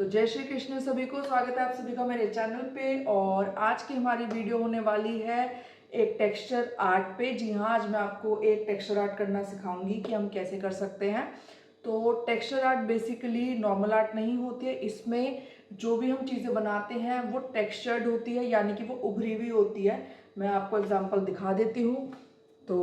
तो जय श्री कृष्ण सभी को, स्वागत है आप सभी का मेरे चैनल पे। और आज की हमारी वीडियो होने वाली है एक टेक्सचर आर्ट पे। जी हाँ, आज मैं आपको एक टेक्सचर आर्ट करना सिखाऊंगी कि हम कैसे कर सकते हैं। तो texture art basically normal art नहीं होती है। इसमें जो भी हम चीज़ें बनाते हैं वो टेक्सचर्ड होती है, यानी कि वो उभरी हुई होती है। मैं आपको एग्जाम्पल दिखा देती हूँ। तो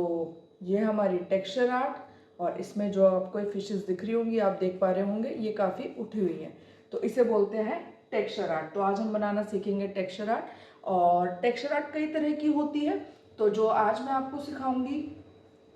ये हमारी टेक्सचर आर्ट, और इसमें जो आपको फिशेस दिख रही होंगी, आप देख पा रहे होंगे, ये काफ़ी उठी हुई है, तो इसे बोलते हैं टेक्सचर आर्ट। तो आज हम बनाना सीखेंगे टेक्सचर आर्ट। और टेक्सचर आर्ट कई तरह की होती है, तो जो आज मैं आपको सिखाऊंगी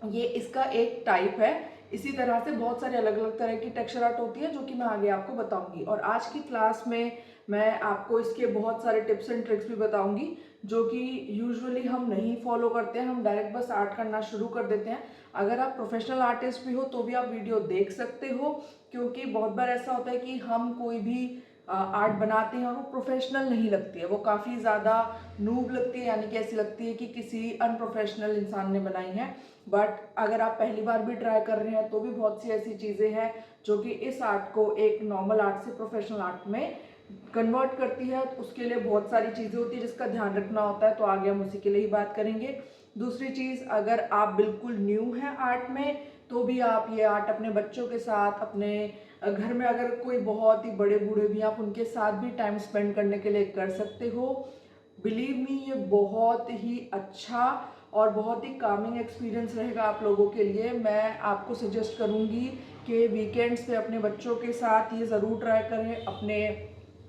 ये इसका एक टाइप है। इसी तरह से बहुत सारे अलग अलग तरह की टेक्सचर आर्ट होती है जो कि मैं आगे आपको बताऊंगी। और आज की क्लास में मैं आपको इसके बहुत सारे टिप्स एंड ट्रिक्स भी बताऊंगी जो कि यूजुअली हम नहीं फॉलो करते हैं। हम डायरेक्ट बस आर्ट करना शुरू कर देते हैं। अगर आप प्रोफेशनल आर्टिस्ट भी हो तो भी आप वीडियो देख सकते हो, क्योंकि बहुत बार ऐसा होता है कि हम कोई भी आर्ट बनाते हैं और वो प्रोफेशनल नहीं लगती है, वो काफ़ी ज़्यादा नूब लगती है, यानी कि ऐसी लगती है कि किसी अनप्रोफेशनल इंसान ने बनाई है। बट अगर आप पहली बार भी ट्राई कर रहे हैं तो भी बहुत सी ऐसी चीज़ें हैं जो कि इस आर्ट को एक नॉर्मल आर्ट से प्रोफेशनल आर्ट में कन्वर्ट करती है। तो उसके लिए बहुत सारी चीज़ें होती है जिसका ध्यान रखना होता है, तो आगे हम उसी के लिए ही बात करेंगे। दूसरी चीज़, अगर आप बिल्कुल न्यू हैं आर्ट में तो भी आप ये आर्ट अपने बच्चों के साथ, अपने घर में अगर कोई बहुत ही बड़े बूढ़े भी, आप उनके साथ भी टाइम स्पेंड करने के लिए कर सकते हो। बिलीव मी, ये बहुत ही अच्छा और बहुत ही कामिंग एक्सपीरियंस रहेगा आप लोगों के लिए। मैं आपको सजेस्ट करूंगी कि वीकेंड्स पे अपने बच्चों के साथ ये ज़रूर ट्राई करें, अपने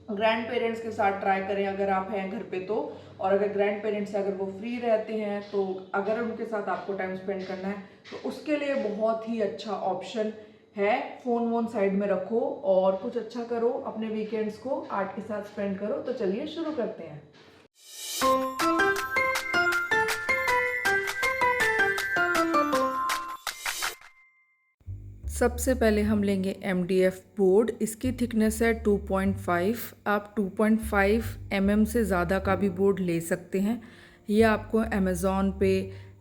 ग्रैंड पेरेंट्स के साथ ट्राई करें अगर आप हैं घर पे तो। और अगर ग्रैंड पेरेंट्स से अगर वो फ्री रहते हैं तो अगर उनके साथ आपको टाइम स्पेंड करना है तो उसके लिए बहुत ही अच्छा ऑप्शन है। फ़ोन वोन साइड में रखो और कुछ अच्छा करो, अपने वीकेंड्स को आर्ट के साथ स्पेंड करो। तो चलिए शुरू करते हैं। सबसे पहले हम लेंगे MDF बोर्ड। इसकी थिकनेस है 2.5। आप 2.5 mm से ज़्यादा का भी बोर्ड ले सकते हैं। ये आपको अमेज़ॉन पे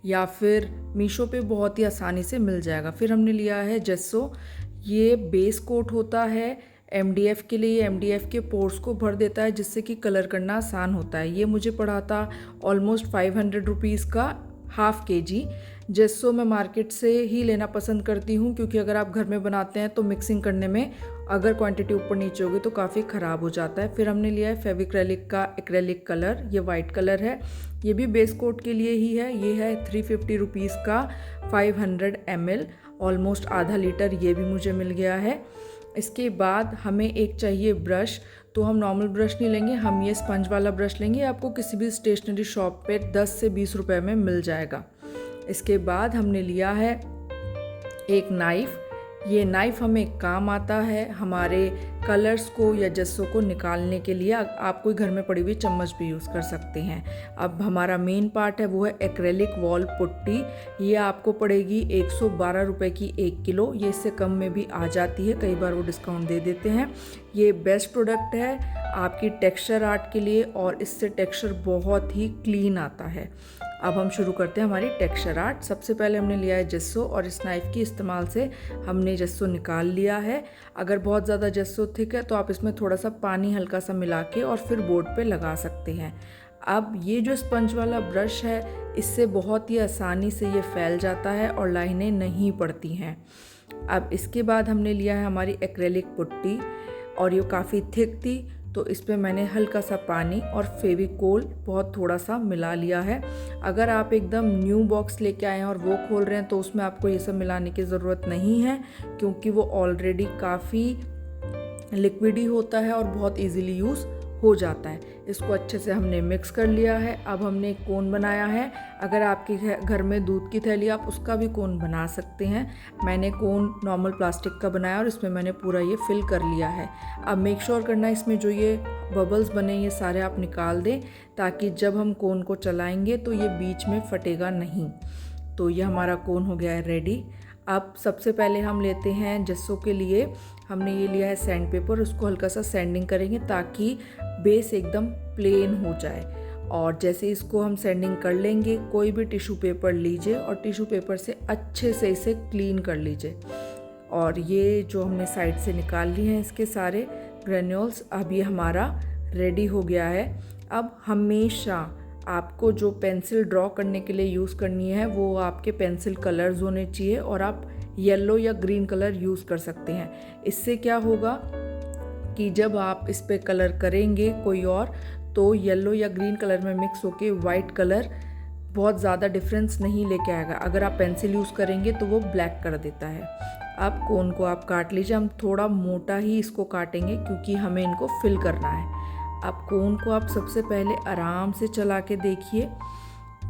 या फिर मीशो पे बहुत ही आसानी से मिल जाएगा। फिर हमने लिया है जेस्सो। ये बेस कोट होता है MDF के लिए। MDF के पोर्स को भर देता है जिससे कि कलर करना आसान होता है। ये मुझे पड़ा था ऑलमोस्ट 500 रुपीज़ का, ½ kg। जेस्सो मैं मार्केट से ही लेना पसंद करती हूँ, क्योंकि अगर आप घर में बनाते हैं तो मिक्सिंग करने में अगर क्वांटिटी ऊपर नीचे होगी तो काफ़ी ख़राब हो जाता है। फिर हमने लिया है फेविक्रेलिक का एक्रेलिक कलर। ये वाइट कलर है, ये भी बेस कोट के लिए ही है। ये है 350 रुपीज़ का, 500 ml, ऑलमोस्ट ½ लीटर। ये भी मुझे मिल गया है। इसके बाद हमें एक चाहिए ब्रश। तो हम नॉर्मल ब्रश नहीं लेंगे, हम ये स्पंज वाला ब्रश लेंगे। आपको किसी भी स्टेशनरी शॉप पे 10 से 20 रुपए में मिल जाएगा। इसके बाद हमने लिया है एक नाइफ़। ये नाइफ़ हमें काम आता है हमारे कलर्स को या जस्सों को निकालने के लिए। आप कोई घर में पड़ी हुई चम्मच भी यूज़ कर सकते हैं। अब हमारा मेन पार्ट है वो है एक्रेलिक वॉल पुट्टी। ये आपको पड़ेगी 112 रुपये की 1 किलो। ये इससे कम में भी आ जाती है, कई बार वो डिस्काउंट दे देते हैं। ये बेस्ट प्रोडक्ट है आपकी टेक्सचर आर्ट के लिए, और इससे टेक्सचर बहुत ही क्लीन आता है। अब हम शुरू करते हैं हमारी टेक्सचर आर्ट। सबसे पहले हमने लिया है जस्सो, और इस नाइफ़ की इस्तेमाल से हमने जस्सो निकाल लिया है। अगर बहुत ज़्यादा जस्सो थिक है तो आप इसमें थोड़ा सा पानी हल्का सा मिला के और फिर बोर्ड पे लगा सकते हैं। अब ये जो स्पंज वाला ब्रश है, इससे बहुत ही आसानी से ये फैल जाता है और लाइनें नहीं पड़ती हैं। अब इसके बाद हमने लिया है हमारी एक्रेलिक पुट्टी, और ये काफ़ी थिक थी तो इस पर मैंने हल्का सा पानी और फेविकोल बहुत थोड़ा सा मिला लिया है। अगर आप एकदम न्यू बॉक्स लेके आए हैं और वो खोल रहे हैं तो उसमें आपको ये सब मिलाने की ज़रूरत नहीं है, क्योंकि वो ऑलरेडी काफ़ी लिक्विडी होता है और बहुत इजीली यूज़ हो जाता है। इसको अच्छे से हमने मिक्स कर लिया है। अब हमने एक कोन बनाया है। अगर आपके घर में दूध की थैली, आप उसका भी कोन बना सकते हैं। मैंने कोन नॉर्मल प्लास्टिक का बनाया और इसमें मैंने पूरा ये फिल कर लिया है। अब मेक श्योर करना इसमें जो ये बबल्स बने ये सारे आप निकाल दें, ताकि जब हम कोन को चलाएंगे तो ये बीच में फटेगा नहीं। तो ये हमारा कोन हो गया है रेडी। अब सबसे पहले हम लेते हैं जस्सों के लिए, हमने ये लिया है सैंड पेपर। उसको हल्का सा सैंडिंग करेंगे ताकि बेस एकदम प्लेन हो जाए। और जैसे इसको हम सैंडिंग कर लेंगे, कोई भी टिश्यू पेपर लीजिए और टिश्यू पेपर से अच्छे से इसे क्लीन कर लीजिए। और ये जो हमने साइड से निकाल लिए हैं इसके सारे, ग्रेन्यूल्स। अब ये हमारा रेडी हो गया है। अब हमेशा आपको जो पेंसिल ड्रॉ करने के लिए यूज़ करनी है वो आपके पेंसिल कलर्स होने चाहिए, और आप येलो या ग्रीन कलर यूज़ कर सकते हैं। इससे क्या होगा कि जब आप इस पे कलर करेंगे कोई और, तो येलो या ग्रीन कलर में मिक्स होके वाइट कलर बहुत ज़्यादा डिफरेंस नहीं लेके आएगा। अगर आप पेंसिल यूज़ करेंगे तो वो ब्लैक कर देता है। अब कोन को आप काट लीजिए। हम थोड़ा मोटा ही इसको काटेंगे क्योंकि हमें इनको फिल करना है। अब कोन को आप सबसे पहले आराम से चला के देखिए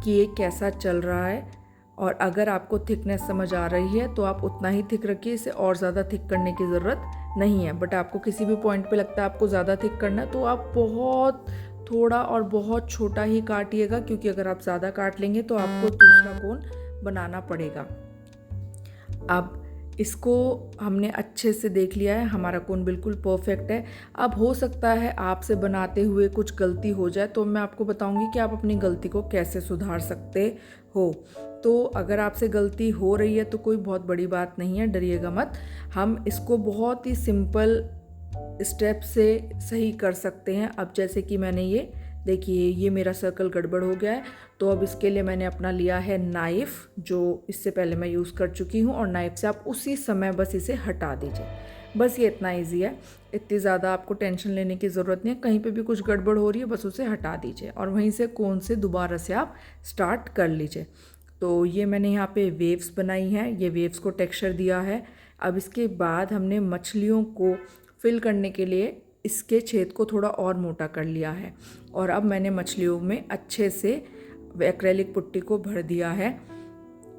कि ये कैसा चल रहा है, और अगर आपको थिकनेस समझ आ रही है तो आप उतना ही थिक रखिए, इसे और ज़्यादा थिक करने की ज़रूरत नहीं है। बट आपको किसी भी पॉइंट पे लगता है आपको ज़्यादा थिक करना है तो आप बहुत थोड़ा और बहुत छोटा ही काटिएगा, क्योंकि अगर आप ज़्यादा काट लेंगे तो आपको दूसरा कोन बनाना पड़ेगा। अब इसको हमने अच्छे से देख लिया है, हमारा कोन बिल्कुल परफेक्ट है। अब हो सकता है आपसे बनाते हुए कुछ गलती हो जाए, तो मैं आपको बताऊंगी कि आप अपनी गलती को कैसे सुधार सकते हो। तो अगर आपसे गलती हो रही है तो कोई बहुत बड़ी बात नहीं है, डरिएगा मत। हम इसको बहुत ही सिंपल स्टेप से सही कर सकते हैं। अब जैसे कि मैंने ये देखिए, ये मेरा सर्कल गड़बड़ हो गया है, तो अब इसके लिए मैंने अपना लिया है नाइफ़, जो इससे पहले मैं यूज़ कर चुकी हूँ, और नाइफ़ से आप उसी समय बस इसे हटा दीजिए। बस ये इतना इजी है, इतनी ज़्यादा आपको टेंशन लेने की ज़रूरत नहीं है। कहीं पे भी कुछ गड़बड़ हो रही है बस उसे हटा दीजिए, और वहीं से कोन से दोबारा से आप स्टार्ट कर लीजिए। तो ये मैंने यहाँ पे वेव्स बनाई हैं, ये वेव्स को टेक्सचर दिया है। अब इसके बाद हमने मछलियों को फिल करने के लिए इसके छेद को थोड़ा और मोटा कर लिया है, और अब मैंने मछलियों में अच्छे से एक्रेलिक पुट्टी को भर दिया है।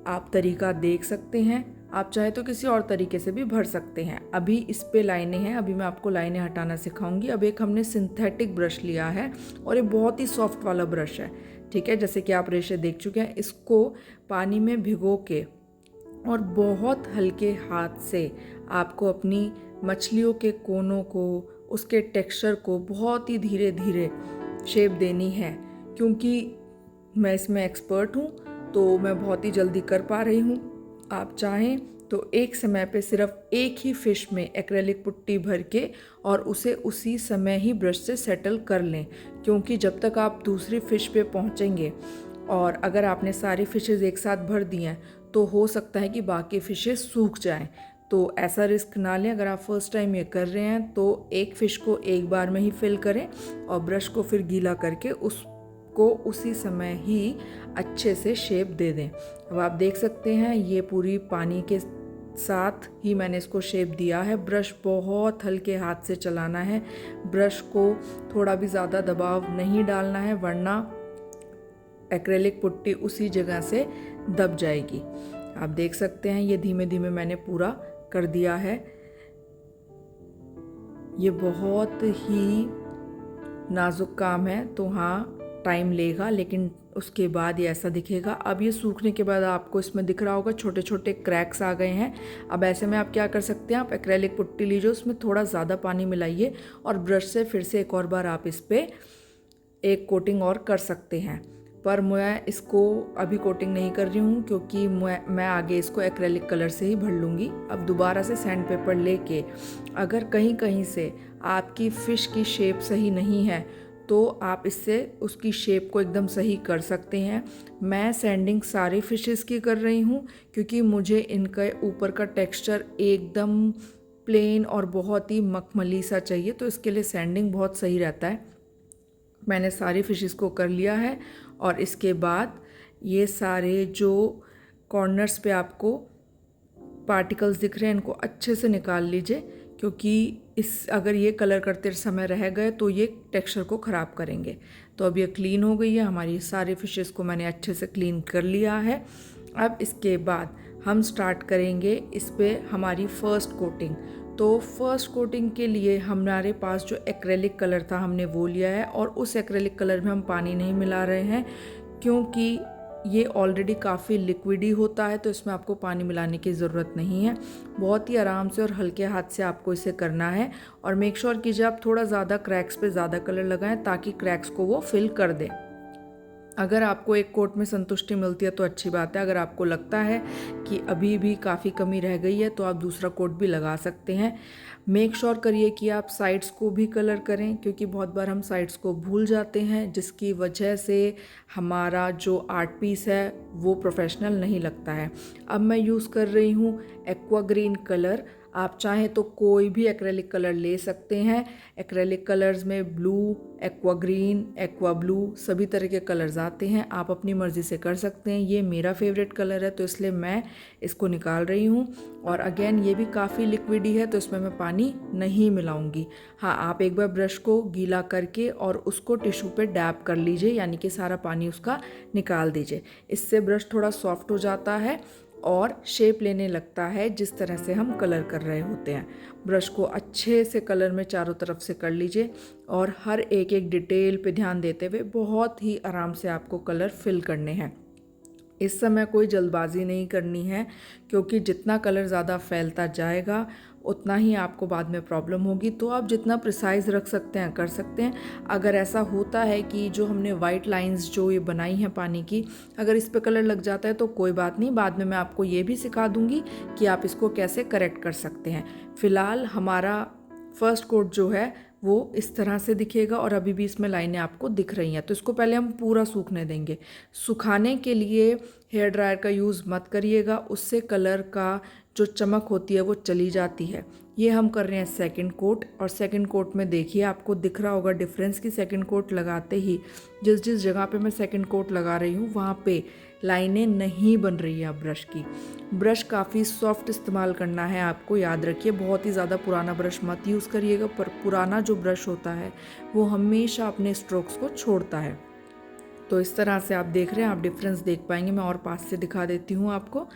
आप तरीका देख सकते हैं, आप चाहे तो किसी और तरीके से भी भर सकते हैं। अभी इस पे लाइनें हैं, अभी मैं आपको लाइनें हटाना सिखाऊंगी। अब एक हमने सिंथेटिक ब्रश लिया है, और ये बहुत ही सॉफ्ट वाला ब्रश है, ठीक है, जैसे कि आप रेशे देख चुके हैं। इसको पानी में भिगो के और बहुत हल्के हाथ से आपको अपनी मछलियों के कोनों को, उसके टेक्सचर को बहुत ही धीरे धीरे शेप देनी है। क्योंकि मैं इसमें एक्सपर्ट हूँ तो मैं बहुत ही जल्दी कर पा रही हूँ। आप चाहें तो एक समय पे सिर्फ एक ही फिश में एक्रेलिक पुट्टी भर के और उसे उसी समय ही ब्रश से सेटल कर लें, क्योंकि जब तक आप दूसरी फ़िश पे पहुँचेंगे और अगर आपने सारी फ़िशेज़ एक साथ भर दी हैं तो हो सकता है कि बाकी फ़िशेज़ सूख जाएं। तो ऐसा रिस्क ना लें। अगर आप फर्स्ट टाइम ये कर रहे हैं तो एक फ़िश को एक बार में ही फिल करें और ब्रश को फिर गीला करके उसको उसी समय ही अच्छे से शेप दे दें। अब आप देख सकते हैं ये पूरी पानी के साथ ही मैंने इसको शेप दिया है। ब्रश बहुत हल्के हाथ से चलाना है, ब्रश को थोड़ा भी ज़्यादा दबाव नहीं डालना है, वरना एक्रेलिक पुट्टी उसी जगह से दब जाएगी। आप देख सकते हैं ये धीमे धीमे मैंने पूरा कर दिया है। ये बहुत ही नाजुक काम है, तो हाँ टाइम लेगा, लेकिन उसके बाद ये ऐसा दिखेगा। अब ये सूखने के बाद आपको इसमें दिख रहा होगा छोटे छोटे क्रैक्स आ गए हैं। अब ऐसे में आप क्या कर सकते हैं, आप एक्रेलिक पुट्टी लीजिए, उसमें थोड़ा ज़्यादा पानी मिलाइए और ब्रश से फिर से एक और बार आप इस पर एक कोटिंग और कर सकते हैं। पर मैं इसको अभी कोटिंग नहीं कर रही हूँ क्योंकि मैं आगे इसको एक्रेलिक कलर से ही भर लूँगी। अब दोबारा से सैंड पेपर लेके अगर कहीं कहीं से आपकी फ़िश की शेप सही नहीं है तो आप इससे उसकी शेप को एकदम सही कर सकते हैं। मैं सैंडिंग सारी फ़िशेज़ की कर रही हूँ क्योंकि मुझे इनके ऊपर का टेक्सचर एकदम प्लेन और बहुत ही मखमली सा चाहिए, तो इसके लिए सैंडिंग बहुत सही रहता है। मैंने सारी फ़िशेज़ को कर लिया है और इसके बाद ये सारे जो कॉर्नर्स पे आपको पार्टिकल्स दिख रहे हैं इनको अच्छे से निकाल लीजिए, क्योंकि अगर ये कलर करते समय रह गए तो ये टेक्सचर को ख़राब करेंगे। तो अब ये क्लीन हो गई है, हमारी सारी फ़िशेज़ को मैंने अच्छे से क्लीन कर लिया है। अब इसके बाद हम स्टार्ट करेंगे इस पर हमारी फ़र्स्ट कोटिंग। तो फर्स्ट कोटिंग के लिए हमारे पास जो एक्रेलिक कलर था हमने वो लिया है, और उस एक्रेलिक कलर में हम पानी नहीं मिला रहे हैं क्योंकि ये ऑलरेडी काफ़ी लिक्विडी होता है, तो इसमें आपको पानी मिलाने की ज़रूरत नहीं है। बहुत ही आराम से और हल्के हाथ से आपको इसे करना है, और मेक श्योर कीजिए आप थोड़ा ज़्यादा क्रैक्स पे ज़्यादा कलर लगाएं ताकि क्रैक्स को वो फिल कर दे। अगर आपको एक कोट में संतुष्टि मिलती है तो अच्छी बात है। अगर आपको लगता है कि अभी भी काफ़ी कमी रह गई है तो आप दूसरा कोट भी लगा सकते हैं। मेक श्योर करिए कि आप साइड्स को भी कलर करें, क्योंकि बहुत बार हम साइड्स को भूल जाते हैं, जिसकी वजह से हमारा जो आर्ट पीस है वो प्रोफेशनल नहीं लगता है। अब मैं यूज़ कर रही हूँ एक्वा ग्रीन कलर। आप चाहें तो कोई भी एक्रेलिक कलर ले सकते हैं। एक्रेलिक कलर्स में blue, aqua green, aqua blue सभी तरह के कलर्स आते हैं, आप अपनी मर्ज़ी से कर सकते हैं। ये मेरा फेवरेट कलर है तो इसलिए मैं इसको निकाल रही हूँ। और अगेन ये भी काफ़ी लिक्विड ही है तो इसमें मैं पानी नहीं मिलाऊंगी। हाँ, आप एक बार ब्रश को गीला करके और उसको टिश्यू पे डैब कर लीजिए, यानी कि सारा पानी उसका निकाल दीजिए। इससे ब्रश थोड़ा सॉफ्ट हो जाता है और शेप लेने लगता है जिस तरह से हम कलर कर रहे होते हैं। ब्रश को अच्छे से कलर में चारों तरफ से कर लीजिए और हर एक एक डिटेल पे ध्यान देते हुए बहुत ही आराम से आपको कलर फिल करने हैं। इस समय कोई जल्दबाजी नहीं करनी है, क्योंकि जितना कलर ज़्यादा फैलता जाएगा उतना ही आपको बाद में प्रॉब्लम होगी। तो आप जितना प्रिसाइज रख सकते हैं कर सकते हैं। अगर ऐसा होता है कि जो हमने वाइट लाइंस जो ये बनाई हैं पानी की, अगर इस पे कलर लग जाता है तो कोई बात नहीं, बाद में मैं आपको ये भी सिखा दूंगी कि आप इसको कैसे करेक्ट कर सकते हैं। फ़िलहाल हमारा फर्स्ट कोट जो है वो इस तरह से दिखेगा और अभी भी इसमें लाइनें आपको दिख रही हैं। तो इसको पहले हम पूरा सूखने देंगे। सुखाने के लिए हेयर ड्रायर का यूज़ मत करिएगा, उससे कलर का जो चमक होती है वो चली जाती है। ये हम कर रहे हैं सेकंड कोट, और सेकंड कोट में देखिए आपको दिख रहा होगा डिफरेंस कि सेकंड कोट लगाते ही जिस जिस जगह पे मैं सेकंड कोट लगा रही हूँ वहाँ पे लाइनें नहीं बन रही है ब्रश की। ब्रश काफ़ी सॉफ्ट इस्तेमाल करना है आपको, याद रखिए। बहुत ही ज़्यादा पुराना ब्रश मत यूज़ करिएगा, पर पुराना जो ब्रश होता है वो हमेशा अपने स्ट्रोक्स को छोड़ता है। तो इस तरह से आप देख रहे हैं, आप डिफरेंस देख पाएंगे। मैं और पास से दिखा देती हूँ आपको,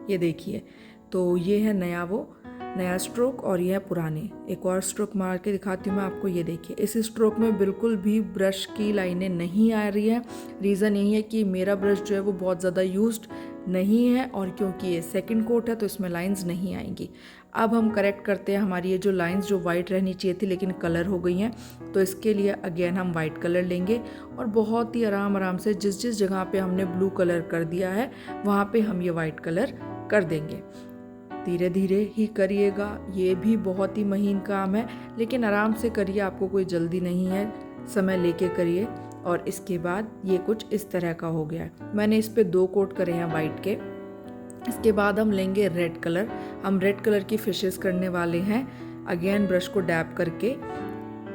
ये देखिए। तो ये है नया स्ट्रोक और ये है पुराने। एक और स्ट्रोक मार के दिखाती हूँ मैं आपको, ये देखिए। इस स्ट्रोक में बिल्कुल भी ब्रश की लाइनें नहीं आ रही है। रीज़न यही है कि मेरा ब्रश जो है वो बहुत ज़्यादा यूज्ड नहीं है, और क्योंकि ये सेकंड कोट है तो इसमें लाइंस नहीं आएंगी। अब हम करेक्ट करते हैं हमारी ये जो लाइंस जो वाइट रहनी चाहिए थी लेकिन कलर हो गई हैं। तो इसके लिए अगेन हम वाइट कलर लेंगे और बहुत ही आराम से जिस जिस जगह पे हमने ब्लू कलर कर दिया है वहाँ पे हम ये वाइट कलर कर देंगे। धीरे धीरे ही करिएगा, ये भी बहुत ही महीन काम है, लेकिन आराम से करिए, आपको कोई जल्दी नहीं है, समय लेके करिए। और इसके बाद ये कुछ इस तरह का हो गया है। मैंने इस पे 2 कोट करे हैं वाइट के। इसके बाद हम लेंगे रेड कलर। हम रेड कलर की फिशेस करने वाले हैं। अगेन ब्रश को डैब करके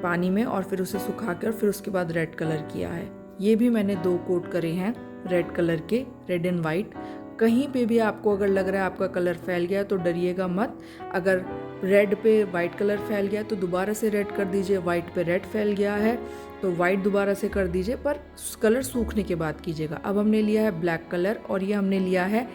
पानी में और फिर उसे सुखा कर फिर उसके बाद रेड कलर किया है। ये भी मैंने 2 कोट करे हैं रेड कलर के, रेड एंड वाइट। कहीं पे भी आपको अगर लग रहा है आपका कलर फैल गया तो डरिएगा मत। अगर रेड पे वाइट कलर फैल गया तो दोबारा से रेड कर दीजिए, वाइट पे रेड फैल गया है तो वाइट दोबारा से कर दीजिए, पर कलर सूखने के बाद कीजिएगा। अब हमने लिया है ब्लैक कलर और ये हमने लिया है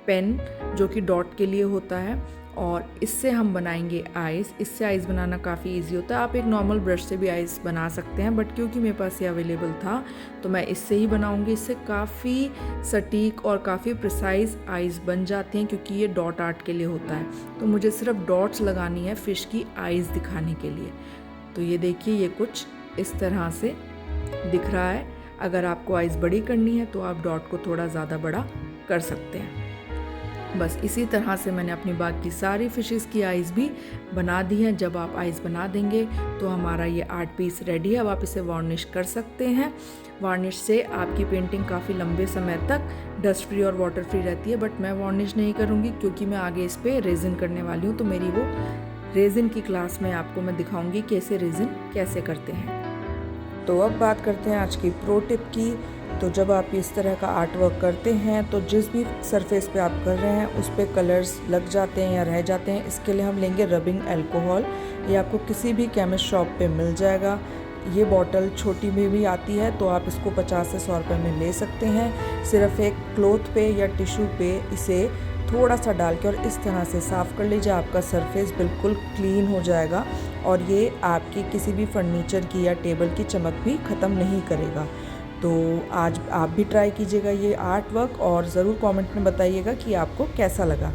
पेन जो कि डॉट के लिए होता है, और इससे हम बनाएंगे आइज़। इससे आइज़ बनाना काफ़ी इजी होता है। आप एक नॉर्मल ब्रश से भी आइज़ बना सकते हैं, बट क्योंकि मेरे पास ये अवेलेबल था तो मैं इससे ही बनाऊंगी। इससे काफ़ी सटीक और काफ़ी प्रिसाइज आइज़ बन जाती हैं, क्योंकि ये डॉट आर्ट के लिए होता है। तो मुझे सिर्फ डॉट्स लगानी है फिश की आइज़ दिखाने के लिए। तो ये देखिए, ये कुछ इस तरह से दिख रहा है। अगर आपको आइज़ बड़ी करनी है तो आप डॉट को थोड़ा ज़्यादा बड़ा कर सकते हैं। बस इसी तरह से मैंने अपनी बाकी सारी फिशेस की आइज़ भी बना दी हैं। जब आप आइज़ बना देंगे तो हमारा ये आर्ट पीस रेडी है। अब आप इसे वार्निश कर सकते हैं। वार्निश से आपकी पेंटिंग काफ़ी लंबे समय तक डस्ट फ्री और वाटर फ्री रहती है, बट मैं वार्निश नहीं करूँगी क्योंकि मैं आगे इस पर रेजिन करने वाली हूँ। तो मेरी वो रेजिन की क्लास में आपको मैं दिखाऊँगी कैसे रेजिन कैसे करते हैं। तो अब बात करते हैं आज की प्रो टिप की। तो जब आप इस तरह का आर्ट वर्क करते हैं तो जिस भी सरफेस पे आप कर रहे हैं उस पे कलर्स लग जाते हैं या रह जाते हैं, इसके लिए हम लेंगे रबिंग अल्कोहल। ये आपको किसी भी केमिस्ट शॉप पे मिल जाएगा। ये बॉटल छोटी में भी आती है, तो आप इसको 50 से 100 रुपये में ले सकते हैं। सिर्फ एक क्लॉथ पे या टिश्यू पे इसे थोड़ा सा डाल के और इस तरह से साफ़ कर लीजिए। आपका सरफेस बिल्कुल क्लीन हो जाएगा और ये आपकी किसी भी फर्नीचर की या टेबल की चमक भी ख़त्म नहीं करेगा। तो आज आप भी ट्राई कीजिएगा ये आर्ट वर्क और ज़रूर कमेंट में बताइएगा कि आपको कैसा लगा।